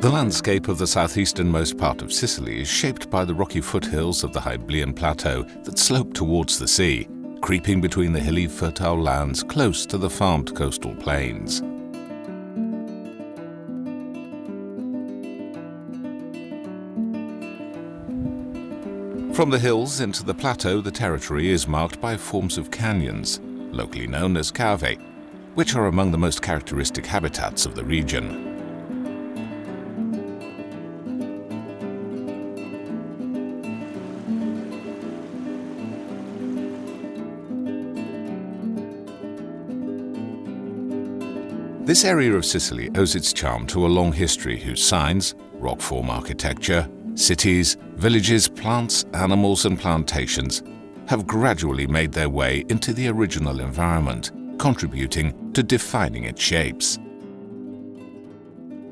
The landscape of the southeasternmost part of Sicily is shaped by the rocky foothills of the Hyblean Plateau that slope towards the sea, creeping between the hilly, fertile lands close to the farmed coastal plains. From the hills into the plateau, the territory is marked by forms of canyons, locally known as cave, which are among the most characteristic habitats of the region. This area of Sicily owes its charm to a long history whose signs, rock form architecture, cities, villages, plants, animals and plantations have gradually made their way into the original environment, contributing to defining its shapes.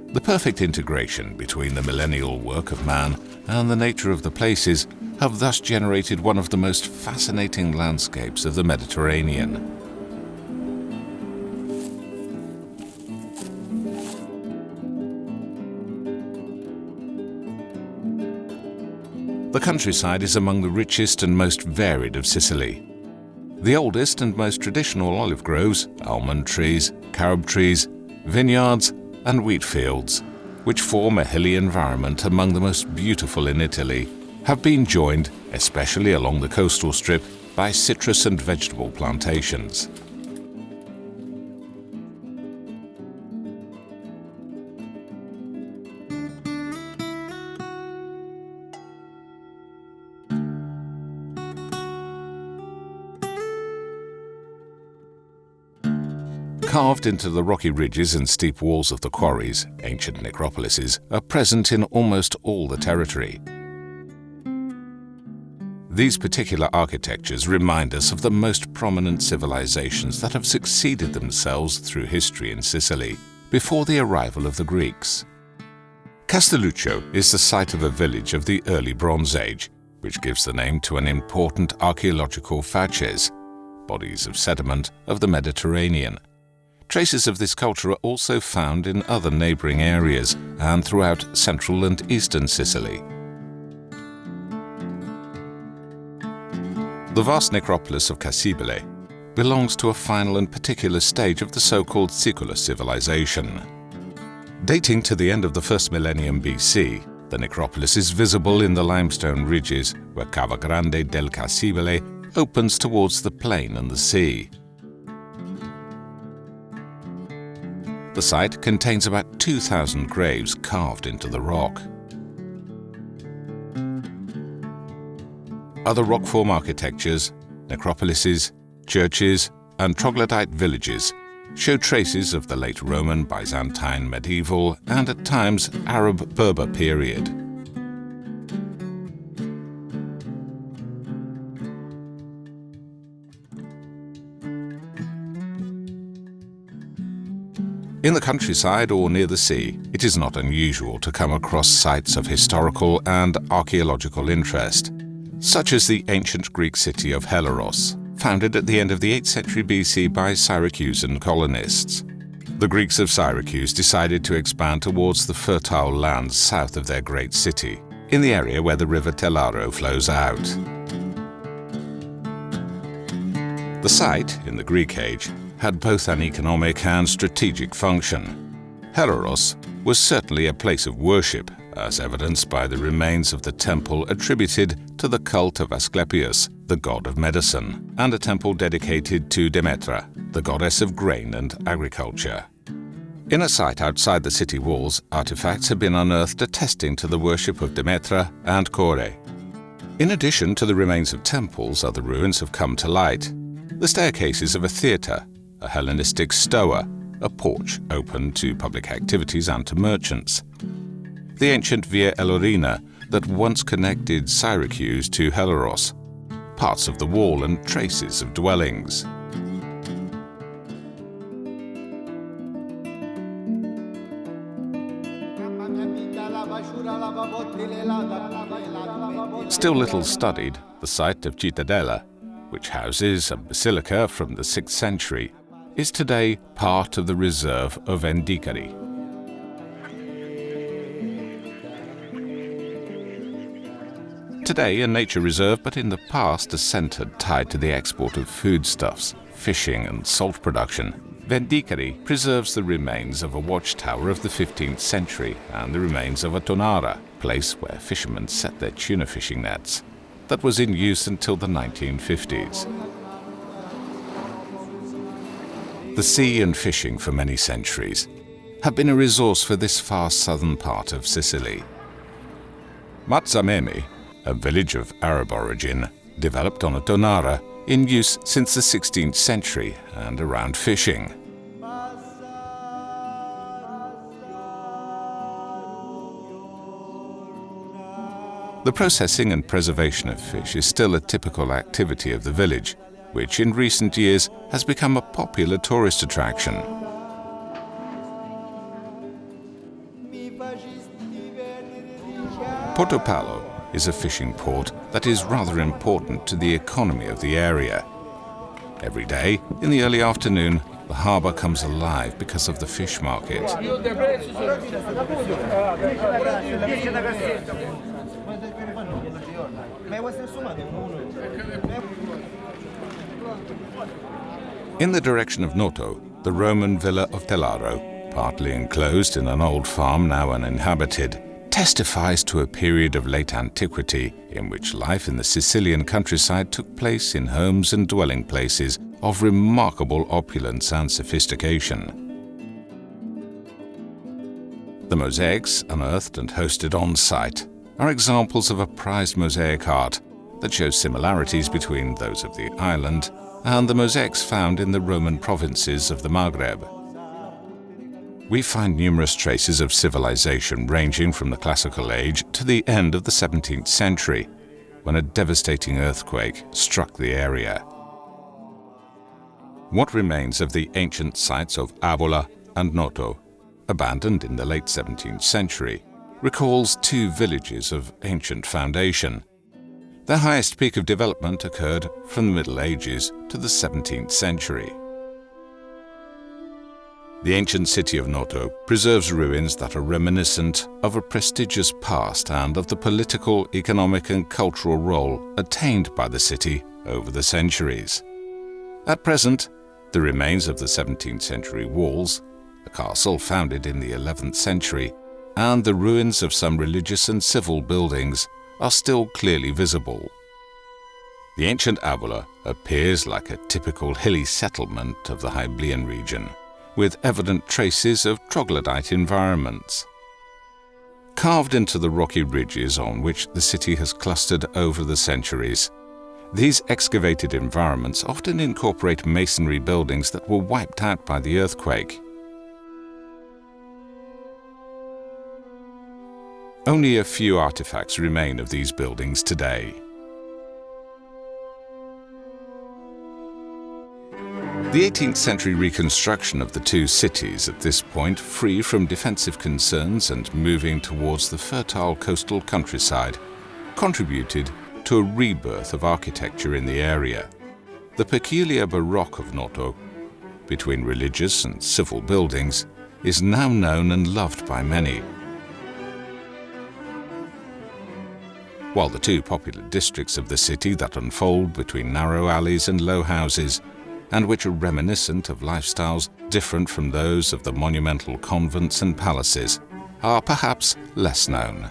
The perfect integration between the millennial work of man and the nature of the places have thus generated one of the most fascinating landscapes of the Mediterranean. The countryside is among the richest and most varied of Sicily. The oldest and most traditional olive groves, almond trees, carob trees, vineyards and wheat fields, which form a hilly environment among the most beautiful in Italy, have been joined, especially along the coastal strip, by citrus and vegetable plantations. Carved into the rocky ridges and steep walls of the quarries, ancient necropolises are present in almost all the territory. These particular architectures remind us of the most prominent civilizations that have succeeded themselves through history in Sicily before the arrival of the Greeks. Castelluccio is the site of a village of the early Bronze Age, which gives the name to an important archaeological facies, bodies of sediment of the Mediterranean. Traces of this culture are also found in other neighboring areas and throughout central and eastern Sicily. The vast necropolis of Castelluccio belongs to a final and particular stage of the so-called Sicily civilization. Dating to the end of the first millennium BC, the necropolis is visible in the limestone ridges where Cava Grande del Castelluccio opens towards the plain and the sea. The site contains about 2,000 graves carved into the rock. Other rock form architectures, necropolises, churches, and troglodyte villages show traces of the late Roman, Byzantine, medieval, and at times Arab-Berber period. In the countryside or near the sea, it is not unusual to come across sites of historical and archaeological interest, such as the ancient Greek city of Helleros, founded at the end of the 8th century BC by Syracusan colonists. The Greeks of Syracuse decided to expand towards the fertile lands south of their great city, in the area where the river Telaro flows out. The site, in the Greek age, had both an economic and strategic function. Helleros was certainly a place of worship, as evidenced by the remains of the temple attributed to the cult of Asclepius, the god of medicine, and a temple dedicated to Demetra, the goddess of grain and agriculture. In a site outside the city walls, artifacts have been unearthed attesting to the worship of Demetra and Kore. In addition to the remains of temples, other ruins have come to light. The staircases of a theatre, a Hellenistic stoa, a porch open to public activities and to merchants. The ancient Via Elorina that once connected Syracuse to Helleros, parts of the wall and traces of dwellings. Still little studied, the site of Cittadella, which houses a basilica from the 6th century, is today part of the reserve of Endicari. Today a nature reserve, but in the past a centre tied to the export of foodstuffs, fishing and salt production, Vendicari preserves the remains of a watchtower of the 15th century and the remains of a tonara, place where fishermen set their tuna fishing nets, that was in use until the 1950s. The sea and fishing for many centuries have been a resource for this far southern part of Sicily. Mazzamemi, a village of Arab origin, developed on a tonara in use since the 16th century and around fishing. The processing and preservation of fish is still a typical activity of the village, which in recent years has become a popular tourist attraction. Portopalo is a fishing port that is rather important to the economy of the area. Every day, in the early afternoon, the harbour comes alive because of the fish market. In the direction of Noto, the Roman villa of Telaro, partly enclosed in an old farm now uninhabited, testifies to a period of late antiquity in which life in the Sicilian countryside took place in homes and dwelling places of remarkable opulence and sophistication. The mosaics unearthed and hosted on site are examples of a prized mosaic art that shows similarities between those of the island and the mosaics found in the Roman provinces of the Maghreb. We find numerous traces of civilization ranging from the Classical Age to the end of the 17th century, when a devastating earthquake struck the area. What remains of the ancient sites of Avola and Noto, abandoned in the late 17th century, recalls two villages of ancient foundation. Their highest peak of development occurred from the Middle Ages to the 17th century. The ancient city of Noto preserves ruins that are reminiscent of a prestigious past and of the political, economic and cultural role attained by the city over the centuries. At present, the remains of the 17th century walls, a castle founded in the 11th century, and the ruins of some religious and civil buildings are still clearly visible. The ancient Avola appears like a typical hilly settlement of the Hyblean region, with evident traces of troglodyte environments. Carved into the rocky ridges on which the city has clustered over the centuries, these excavated environments often incorporate masonry buildings that were wiped out by the earthquake. Only a few artifacts remain of these buildings today. The 18th century reconstruction of the two cities at this point, free from defensive concerns and moving towards the fertile coastal countryside, contributed to a rebirth of architecture in the area. The peculiar Baroque of Noto, between religious and civil buildings, is now known and loved by many. While the two popular districts of the city that unfold between narrow alleys and low houses, and which are reminiscent of lifestyles different from those of the monumental convents and palaces, are perhaps less known.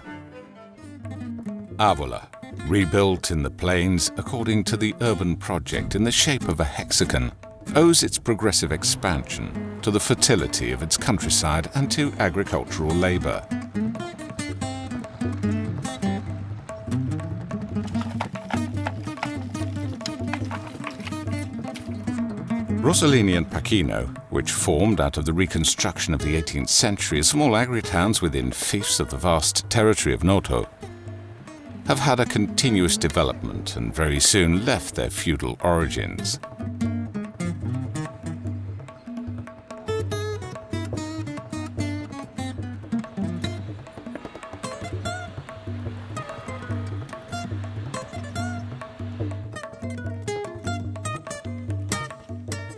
Avola, rebuilt in the plains according to the urban project in the shape of a hexagon, owes its progressive expansion to the fertility of its countryside and to agricultural labor. Rossellini and Pachino, which formed out of the reconstruction of the 18th century as small agri-towns within fiefs of the vast territory of Noto, have had a continuous development and very soon left their feudal origins.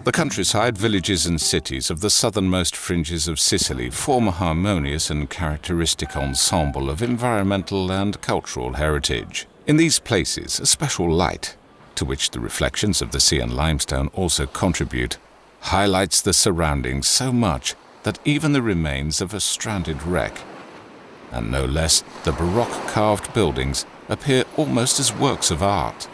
The countryside, villages and cities of the southernmost fringes of Sicily form a harmonious and characteristic ensemble of environmental and cultural heritage. In these places, a special light, to which the reflections of the sea and limestone also contribute, highlights the surroundings so much that even the remains of a stranded wreck, and no less the Baroque carved buildings, appear almost as works of art.